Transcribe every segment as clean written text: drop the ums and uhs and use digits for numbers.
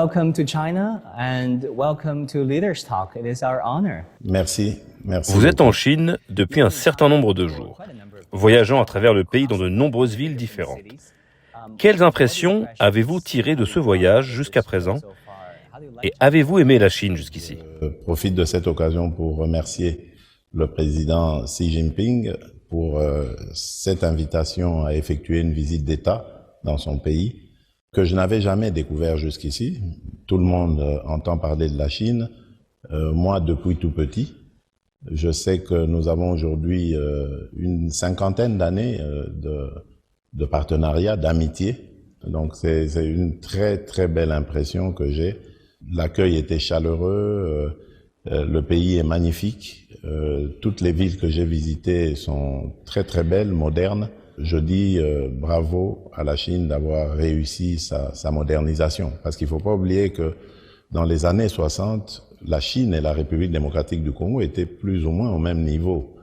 Welcome to China and welcome to Leaders Talk. It is our honor. Merci. Vous êtes en Chine depuis un certain nombre de jours, voyageant à travers le pays dans de nombreuses villes différentes. Quelles impressions avez-vous tirées de ce voyage jusqu'à présent et avez-vous aimé la Chine jusqu'ici? Je profite de cette occasion pour remercier le président Xi Jinping pour cette invitation à effectuer une visite d'État dans son pays que je n'avais jamais découvert jusqu'ici. Tout le monde entend parler de la Chine. Moi, depuis tout petit, je sais que nous avons aujourd'hui une cinquantaine d'années de partenariat, d'amitié. Donc c'est une très très belle impression que j'ai. L'accueil était chaleureux, le pays est magnifique. Toutes les villes que j'ai visitées sont très très belles, modernes. Je dis bravo à la Chine d'avoir réussi sa modernisation. Parce qu'il ne faut pas oublier que dans les années 60, la Chine et la République démocratique du Congo étaient plus ou moins au même niveau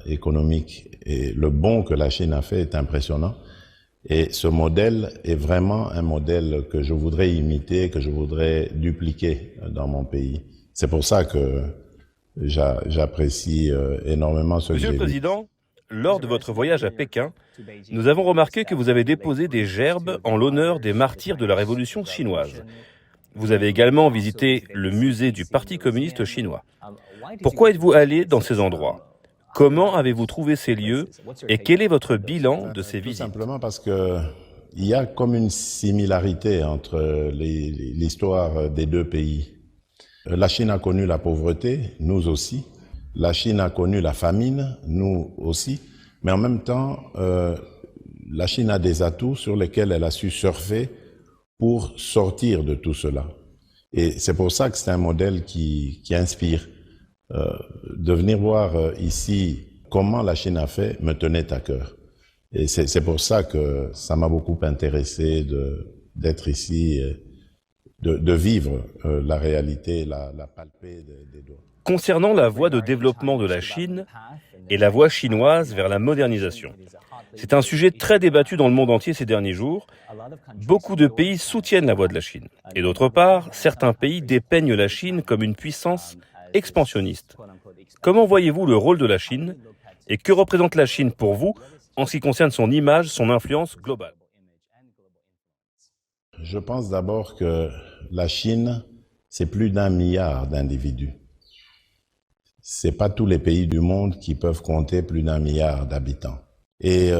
économique. Et le bond que la Chine a fait est impressionnant. Et ce modèle est vraiment un modèle que je voudrais imiter, que je voudrais dupliquer dans mon pays. C'est pour ça que j'apprécie énormément ce que j'ai vu. Monsieur le Président, lors de votre voyage à Pékin, nous avons remarqué que vous avez déposé des gerbes en l'honneur des martyrs de la Révolution chinoise. Vous avez également visité le musée du Parti communiste chinois. Pourquoi êtes-vous allé dans ces endroits ? Comment avez-vous trouvé ces lieux et quel est votre bilan de ces visites ? Tout simplement parce que il y a comme une similarité entre l'histoire des deux pays. La Chine a connu la pauvreté, nous aussi. La Chine a connu la famine, nous aussi. Mais en même temps, la Chine a des atouts sur lesquels elle a su surfer pour sortir de tout cela. Et c'est pour ça que c'est un modèle qui inspire. De venir voir ici comment la Chine a fait me tenait à cœur. Et c'est pour ça que ça m'a beaucoup intéressé d'être ici, de vivre la réalité, la palper des doigts. Concernant la voie de développement de la Chine et la voie chinoise vers la modernisation, c'est un sujet très débattu dans le monde entier ces derniers jours. Beaucoup de pays soutiennent la voie de la Chine. Et d'autre part, certains pays dépeignent la Chine comme une puissance expansionniste. Comment voyez-vous le rôle de la Chine et que représente la Chine pour vous en ce qui concerne son image, son influence globale? Je pense d'abord que la Chine, c'est plus d'1 milliard d'individus. C'est pas tous les pays du monde qui peuvent compter plus d'1 milliard d'habitants. Et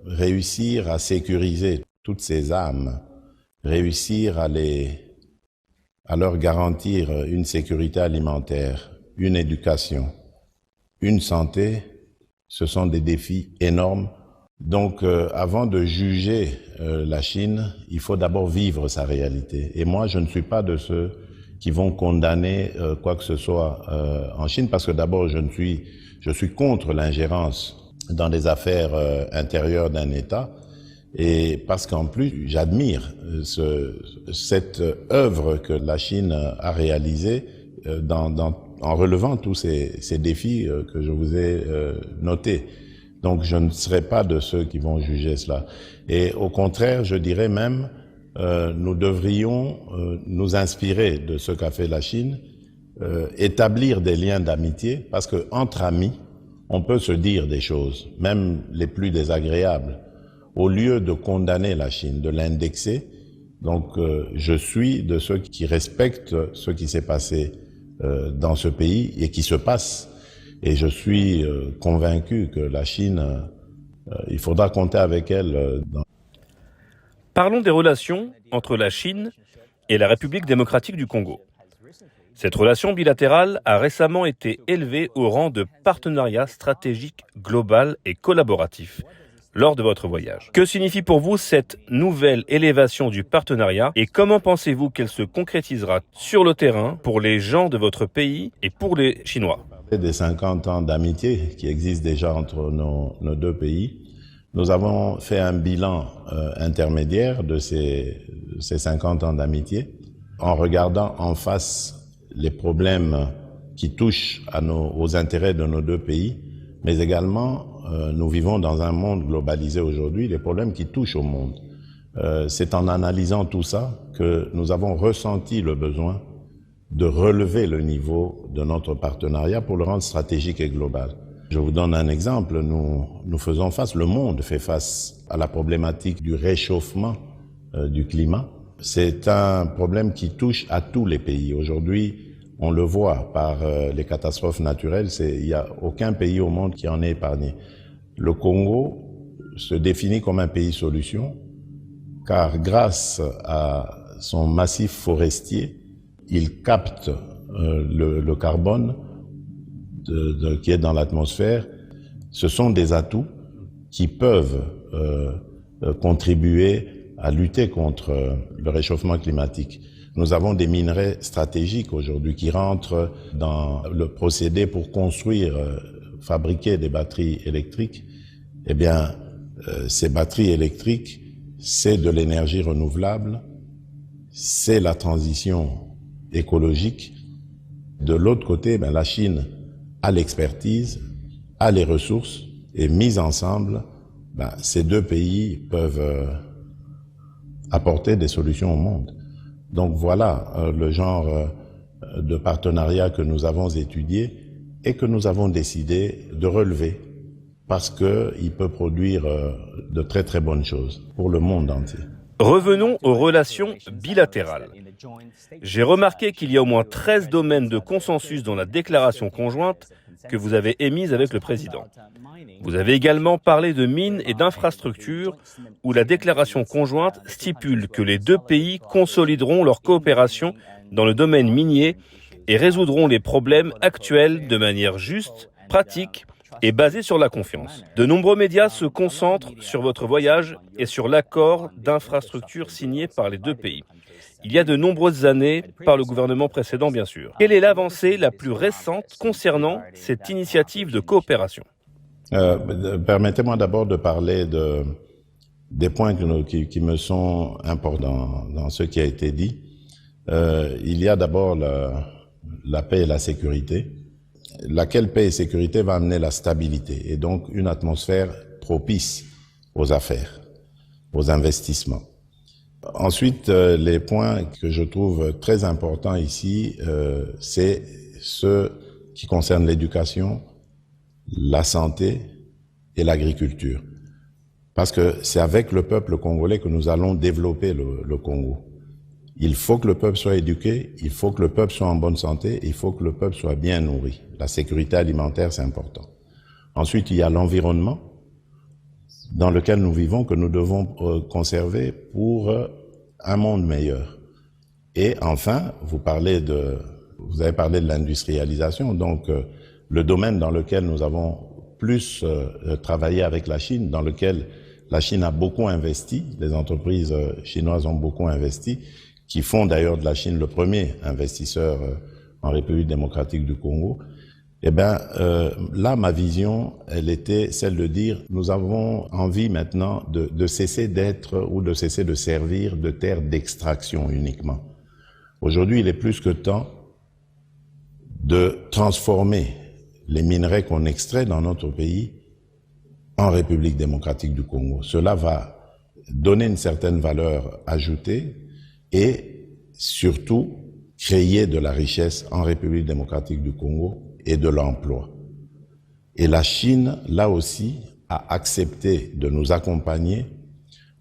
réussir à sécuriser toutes ces âmes, réussir à leur garantir une sécurité alimentaire, une éducation, une santé, ce sont des défis énormes. Donc, avant de juger la Chine, il faut d'abord vivre sa réalité. Et moi, je ne suis pas de ceux qui vont condamner quoi que ce soit en Chine, parce que d'abord, je suis contre l'ingérence dans les affaires intérieures d'un État. Et parce qu'en plus, j'admire cette œuvre que la Chine a réalisée en relevant tous ces défis que je vous ai notés. Donc, je ne serai pas de ceux qui vont juger cela. Et au contraire, je dirais même, nous devrions nous inspirer de ce qu'a fait la Chine, établir des liens d'amitié, parce que entre amis, on peut se dire des choses, même les plus désagréables. Au lieu de condamner la Chine, de l'indexer, donc je suis de ceux qui respectent ce qui s'est passé dans ce pays et qui se passe. Et je suis convaincu que la Chine, il faudra compter avec elle. Parlons des relations entre la Chine et la République démocratique du Congo. Cette relation bilatérale a récemment été élevée au rang de partenariat stratégique global et collaboratif lors de votre voyage. Que signifie pour vous cette nouvelle élévation du partenariat et comment pensez-vous qu'elle se concrétisera sur le terrain pour les gens de votre pays et pour les Chinois ? Des 50 ans d'amitié qui existent déjà entre nos deux pays, nous avons fait un bilan intermédiaire de ces 50 ans d'amitié en regardant en face les problèmes qui touchent aux intérêts de nos deux pays, mais également nous vivons dans un monde globalisé aujourd'hui, les problèmes qui touchent au monde. C'est en analysant tout ça que nous avons ressenti le besoin de relever le niveau de notre partenariat pour le rendre stratégique et global. Je vous donne un exemple, nous faisons face, le monde fait face à la problématique du réchauffement du climat. C'est un problème qui touche à tous les pays. Aujourd'hui, on le voit par les catastrophes naturelles, il n'y a aucun pays au monde qui en est épargné. Le Congo se définit comme un pays solution, car grâce à son massif forestier, il capte le carbone qui est dans l'atmosphère. Ce sont des atouts qui peuvent contribuer à lutter contre le réchauffement climatique. Nous avons des minerais stratégiques aujourd'hui qui rentrent dans le procédé pour construire, fabriquer des batteries électriques. Eh bien, ces batteries électriques, c'est de l'énergie renouvelable, c'est la transition écologique. De l'autre côté, la Chine a l'expertise, a les ressources, et mis ensemble, ces deux pays peuvent apporter des solutions au monde. Donc voilà le genre de partenariat que nous avons étudié et que nous avons décidé de relever parce qu'il peut produire de très très bonnes choses pour le monde entier. Revenons aux relations bilatérales. J'ai remarqué qu'il y a au moins 13 domaines de consensus dans la déclaration conjointe que vous avez émise avec le président. Vous avez également parlé de mines et d'infrastructures où la déclaration conjointe stipule que les deux pays consolideront leur coopération dans le domaine minier et résoudront les problèmes actuels de manière juste, pratique et basée sur la confiance. De nombreux médias se concentrent sur votre voyage et sur l'accord d'infrastructure signé par les deux pays. Il y a de nombreuses années, par le gouvernement précédent bien sûr. Quelle est l'avancée la plus récente concernant cette initiative de coopération ? Permettez-moi d'abord de parler des points qui me sont importants dans ce qui a été dit. Il y a d'abord la paix et la sécurité. Laquelle paix et sécurité va amener la stabilité et donc une atmosphère propice aux affaires, aux investissements. Ensuite, les points que je trouve très importants ici, c'est ceux qui concernent l'éducation, la santé et l'agriculture. Parce que c'est avec le peuple congolais que nous allons développer le Congo. Il faut que le peuple soit éduqué, il faut que le peuple soit en bonne santé, il faut que le peuple soit bien nourri. La sécurité alimentaire, c'est important. Ensuite, il y a l'environnement dans lequel nous vivons que nous devons conserver pour un monde meilleur. Et enfin, vous avez parlé de l'industrialisation, donc le domaine dans lequel nous avons plus travaillé avec la Chine, dans lequel la Chine a beaucoup investi, les entreprises chinoises ont beaucoup investi, qui font d'ailleurs de la Chine le premier investisseur en République démocratique du Congo. Eh bien, là, ma vision, elle était celle de dire, nous avons envie maintenant de cesser d'être ou de cesser de servir de terre d'extraction uniquement. Aujourd'hui, il est plus que temps de transformer les minerais qu'on extrait dans notre pays en République démocratique du Congo. Cela va donner une certaine valeur ajoutée et surtout créer de la richesse en République démocratique du Congo et de l'emploi. Et la Chine, là aussi, a accepté de nous accompagner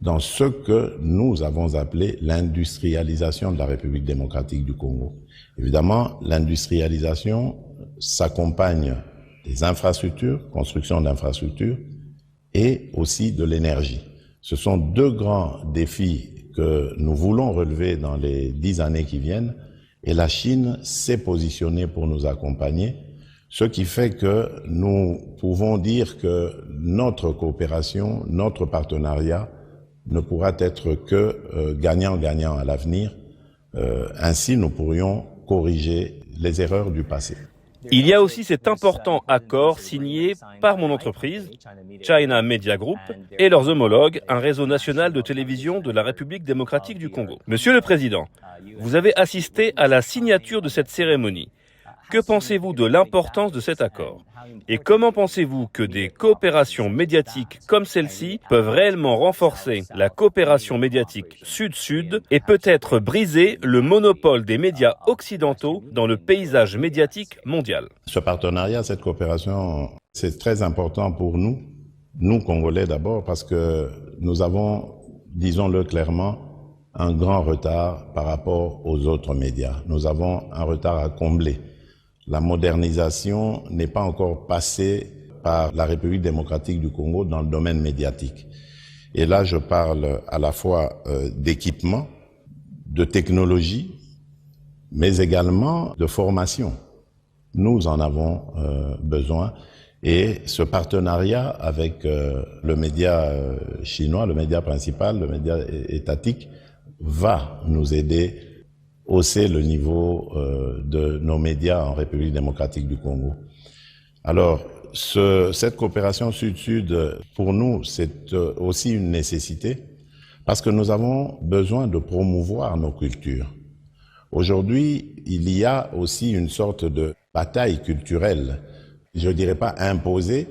dans ce que nous avons appelé l'industrialisation de la République démocratique du Congo. Évidemment, l'industrialisation s'accompagne des infrastructures, construction d'infrastructures, et aussi de l'énergie. Ce sont deux grands défis que nous voulons relever dans les 10 années qui viennent, et la Chine s'est positionnée pour nous accompagner, ce qui fait que nous pouvons dire que notre coopération, notre partenariat ne pourra être que gagnant-gagnant à l'avenir. Ainsi, nous pourrions corriger les erreurs du passé. Il y a aussi cet important accord signé par mon entreprise, China Media Group, et leurs homologues, un réseau national de télévision de la République démocratique du Congo. Monsieur le Président, vous avez assisté à la signature de cette cérémonie. Que pensez-vous de l'importance de cet accord? Et comment pensez-vous que des coopérations médiatiques comme celle-ci peuvent réellement renforcer la coopération médiatique sud-sud et peut-être briser le monopole des médias occidentaux dans le paysage médiatique mondial? Ce partenariat, cette coopération, c'est très important pour nous Congolais d'abord, parce que nous avons, disons-le clairement, un grand retard par rapport aux autres médias. Nous avons un retard à combler. La modernisation n'est pas encore passée par la République démocratique du Congo dans le domaine médiatique. Et là, je parle à la fois d'équipement, de technologie, mais également de formation. Nous en avons besoin. Et ce partenariat avec le média chinois, le média principal, le média étatique, va nous aider à hausser le niveau de nos médias en République démocratique du Congo. Alors, cette coopération sud-sud, pour nous, c'est aussi une nécessité parce que nous avons besoin de promouvoir nos cultures. Aujourd'hui, il y a aussi une sorte de bataille culturelle, je ne dirais pas imposer,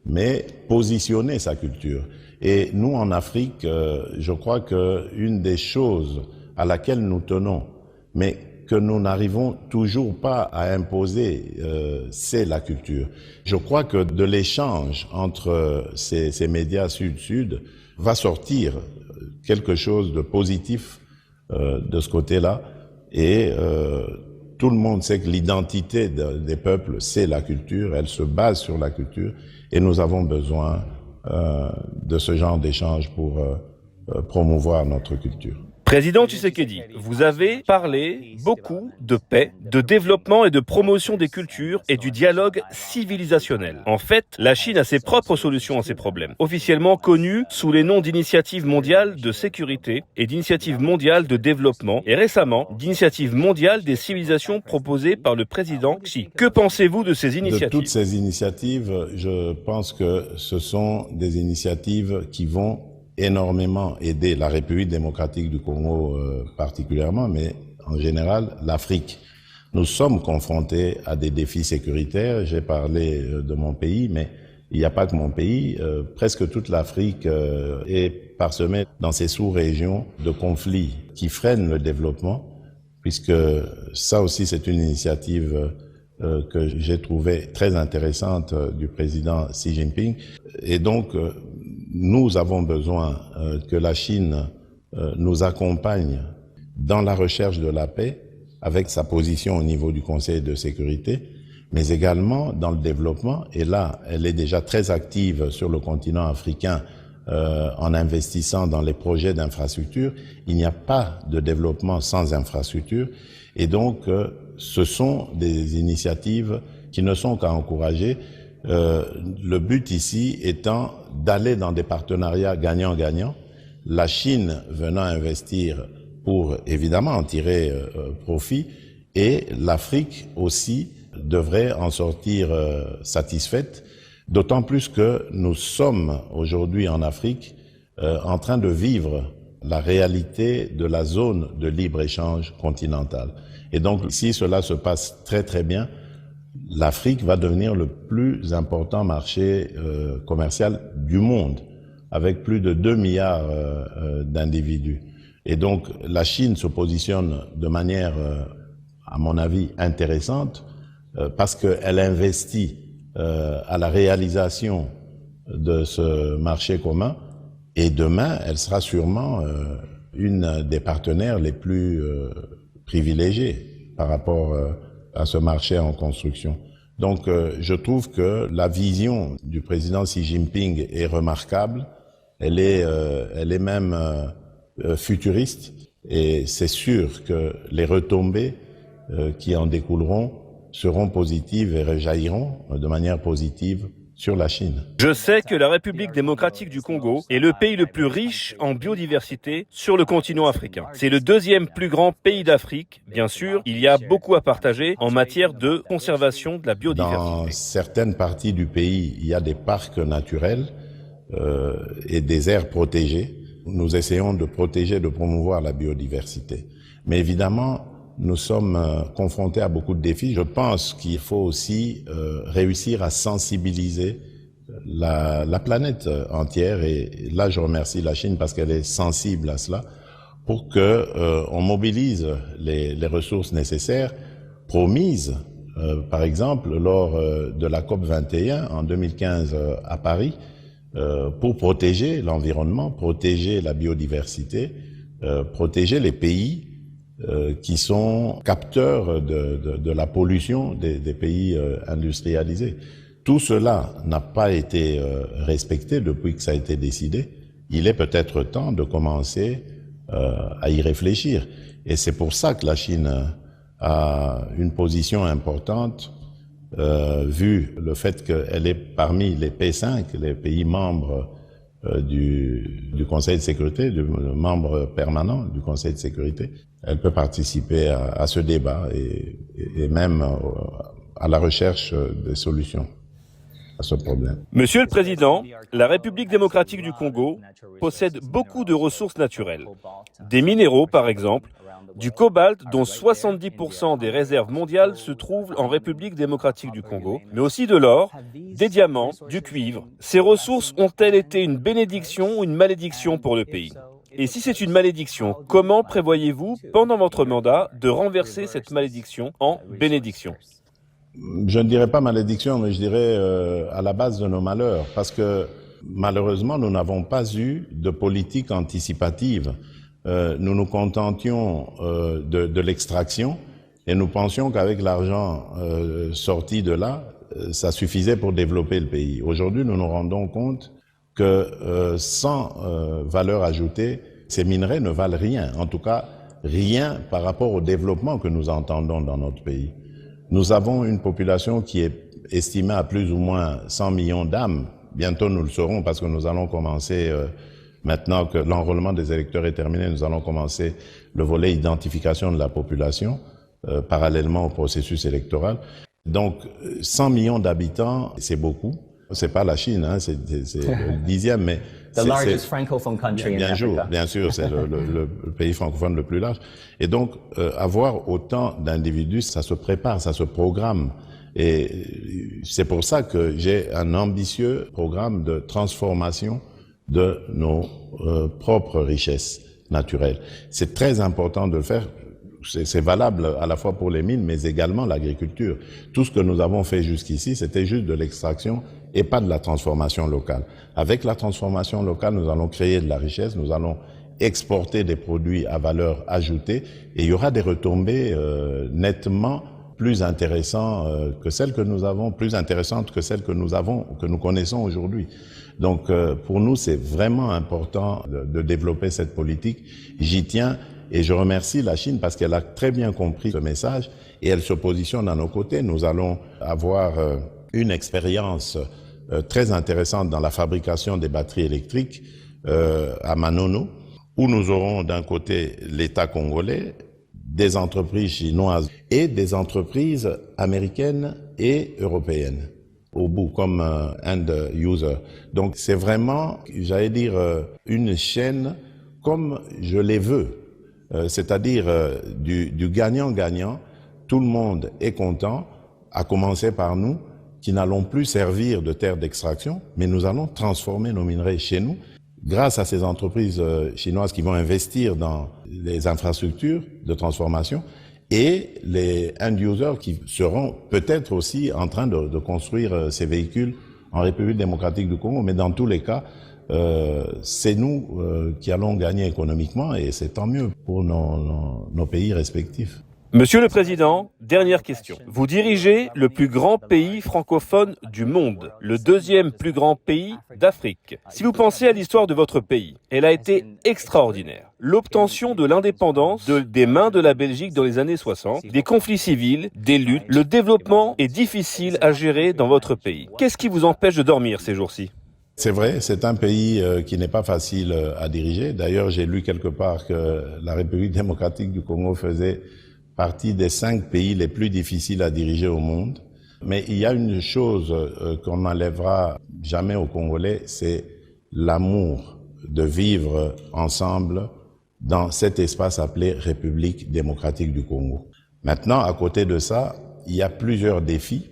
mais positionner sa culture. Et nous, en Afrique, je crois qu'une des choses à laquelle nous tenons, mais que nous n'arrivons toujours pas à imposer, c'est la culture. Je crois que de l'échange entre ces médias sud-sud va sortir quelque chose de positif de ce côté-là. Et tout le monde sait que l'identité des peuples, c'est la culture, elle se base sur la culture, et nous avons besoin de ce genre d'échange pour promouvoir notre culture. Président Tshisekedi, vous avez parlé beaucoup de paix, de développement et de promotion des cultures et du dialogue civilisationnel. En fait, la Chine a ses propres solutions à ces problèmes, officiellement connues sous les noms d'initiative mondiale de sécurité et d'initiative mondiale de développement, et récemment d'initiative mondiale des civilisations proposées par le président Xi. Que pensez-vous de ces initiatives? De toutes ces initiatives, je pense que ce sont des initiatives qui vont énormément aider la République démocratique du Congo particulièrement, mais en général l'Afrique. Nous sommes confrontés à des défis sécuritaires. J'ai parlé de mon pays, mais il n'y a pas que mon pays. Presque toute l'Afrique est parsemée dans ces sous-régions de conflits qui freinent le développement, puisque ça aussi c'est une initiative que j'ai trouvée très intéressante du président Xi Jinping. Et donc, nous avons besoin que la Chine nous accompagne dans la recherche de la paix avec sa position au niveau du Conseil de sécurité, mais également dans le développement. Et là, elle est déjà très active sur le continent africain en investissant dans les projets d'infrastructure. Il n'y a pas de développement sans infrastructure. Et donc, ce sont des initiatives qui ne sont qu'à encourager. Le but ici étant d'aller dans des partenariats gagnant-gagnant, la Chine venant investir pour évidemment en tirer profit, et l'Afrique aussi devrait en sortir satisfaite, d'autant plus que nous sommes aujourd'hui en Afrique en train de vivre la réalité de la zone de libre-échange continentale. Et donc si cela se passe très très bien, l'Afrique va devenir le plus important marché commercial du monde, avec plus de 2 milliards d'individus. Et donc la Chine se positionne de manière, à mon avis, intéressante, parce qu'elle investit à la réalisation de ce marché commun, et demain, elle sera sûrement une des partenaires les plus privilégiés par rapport à ce marché en construction. Donc, je trouve que la vision du président Xi Jinping est remarquable. Elle est même futuriste, et c'est sûr que les retombées qui en découleront seront positives et rejailliront de manière positive sur la Chine. Je sais que la République démocratique du Congo est le pays le plus riche en biodiversité sur le continent africain. C'est le deuxième plus grand pays d'Afrique. Bien sûr, il y a beaucoup à partager en matière de conservation de la biodiversité. Dans certaines parties du pays, il y a des parcs naturels et des aires protégées. Nous essayons de protéger, de promouvoir la biodiversité. Mais évidemment, nous sommes confrontés à beaucoup de défis. Je pense qu'il faut aussi réussir à sensibiliser la planète entière, et là je remercie la Chine parce qu'elle est sensible à cela, pour que on mobilise les ressources nécessaires promises, par exemple lors de la COP 21 en 2015 à Paris, pour protéger l'environnement, protéger la biodiversité, protéger les pays qui sont capteurs de la pollution des pays industrialisés. Tout cela n'a pas été respecté depuis que ça a été décidé. Il est peut-être temps de commencer à y réfléchir. Et c'est pour ça que la Chine a une position importante, vu le fait qu'elle est parmi les P5, les pays membres du Conseil de sécurité, membres permanents du Conseil de sécurité. Elle peut participer à ce débat et même à la recherche des solutions à ce problème. Monsieur le Président, la République démocratique du Congo possède beaucoup de ressources naturelles. Des minéraux, par exemple, du cobalt, dont 70% des réserves mondiales se trouvent en République démocratique du Congo, mais aussi de l'or, des diamants, du cuivre. Ces ressources ont-elles été une bénédiction ou une malédiction pour le pays ? Et si c'est une malédiction, comment prévoyez-vous, pendant votre mandat, de renverser cette malédiction en bénédiction ? Je ne dirais pas malédiction, mais je dirais à la base de nos malheurs, parce que malheureusement, nous n'avons pas eu de politique anticipative. Nous nous contentions de l'extraction et nous pensions qu'avec l'argent sorti de là, ça suffisait pour développer le pays. Aujourd'hui, nous nous rendons compte que sans valeur ajoutée, ces minerais ne valent rien, en tout cas rien par rapport au développement que nous entendons dans notre pays. Nous avons une population qui est estimée à plus ou moins 100 millions d'âmes. Bientôt nous le saurons parce que nous allons commencer, maintenant que l'enrôlement des électeurs est terminé, nous allons commencer le volet identification de la population, parallèlement au processus électoral. Donc 100 millions d'habitants, c'est beaucoup. C'est pas la Chine, hein, c'est le 10e, mais The largest francophone country in Africa. Bien sûr, c'est le pays francophone le plus large. Et donc, avoir autant d'individus, ça se prépare, ça se programme. Et c'est pour ça que j'ai un ambitieux programme de transformation de nos propres richesses naturelles. C'est très important de le faire. C'est valable à la fois pour les mines, mais également l'agriculture. Tout ce que nous avons fait jusqu'ici, c'était juste de l'extraction et pas de la transformation locale. Avec la transformation locale, nous allons créer de la richesse, nous allons exporter des produits à valeur ajoutée et il y aura des retombées nettement plus intéressantes que celles que nous avons, plus intéressantes que celles que nous connaissons aujourd'hui. Donc pour nous, c'est vraiment important de développer cette politique. J'y tiens. Et je remercie la Chine parce qu'elle a très bien compris ce message et elle se positionne à nos côtés. Nous allons avoir une expérience très intéressante dans la fabrication des batteries électriques à Manono, où nous aurons d'un côté l'État congolais, des entreprises chinoises et des entreprises américaines et européennes au bout comme end user. Donc c'est vraiment, j'allais dire, une chaîne comme je les veux. C'est-à-dire du gagnant-gagnant, tout le monde est content, à commencer par nous, qui n'allons plus servir de terre d'extraction, mais nous allons transformer nos minerais chez nous, grâce à ces entreprises chinoises qui vont investir dans les infrastructures de transformation, et les end-users qui seront peut-être aussi en train de construire ces véhicules en République démocratique du Congo, mais dans tous les cas, c'est nous qui allons gagner économiquement et c'est tant mieux pour nos pays respectifs. Monsieur le Président, dernière question. Vous dirigez le plus grand pays francophone du monde, le deuxième plus grand pays d'Afrique. Si vous pensez à l'histoire de votre pays, elle a été extraordinaire. L'obtention de l'indépendance des mains de la Belgique dans les années 60, des conflits civils, des luttes, le développement est difficile à gérer dans votre pays. Qu'est-ce qui vous empêche de dormir ces jours-ci ? C'est vrai, c'est un pays qui n'est pas facile à diriger. D'ailleurs, j'ai lu quelque part que la République démocratique du Congo faisait partie des 5 pays les plus difficiles à diriger au monde. Mais il y a une chose qu'on n'enlèvera jamais aux Congolais, c'est l'amour de vivre ensemble dans cet espace appelé République démocratique du Congo. Maintenant, à côté de ça, il y a plusieurs défis.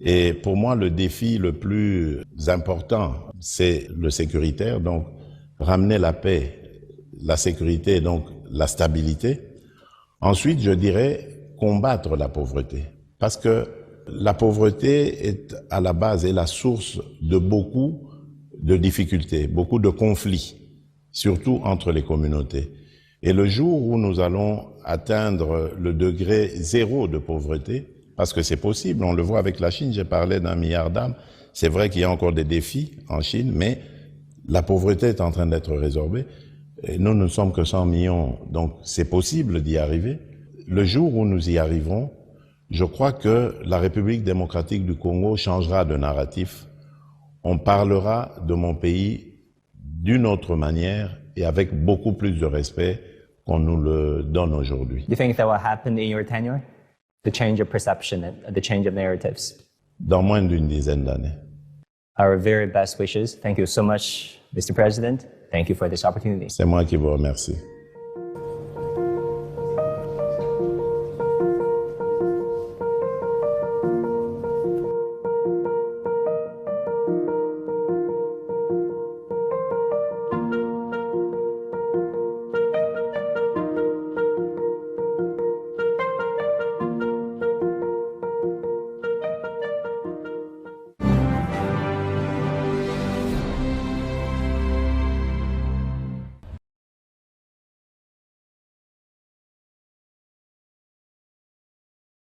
Et pour moi, le défi le plus important, c'est le sécuritaire, donc ramener la paix, la sécurité, donc la stabilité. Ensuite, je dirais combattre la pauvreté, parce que la pauvreté est à la base et la source de beaucoup de difficultés, beaucoup de conflits, surtout entre les communautés. Et le jour où nous allons atteindre le degré zéro de pauvreté, parce que c'est possible, on le voit avec la Chine, j'ai parlé d'1 milliard d'âmes, c'est vrai qu'il y a encore des défis en Chine, mais la pauvreté est en train d'être résorbée. Et nous ne sommes que 100 millions, donc c'est possible d'y arriver. Le jour où nous y arriverons, je crois que la République démocratique du Congo changera de narratif. On parlera de mon pays d'une autre manière et avec beaucoup plus de respect qu'on nous le donne aujourd'hui. Do you think that will happen in your tenure? The change of perception and the change of narratives? Dans moins d'une dizaine d'années. Our very best wishes. Thank you so much, Mr. President. Thank you for this opportunity. C'est moi qui vous remercie.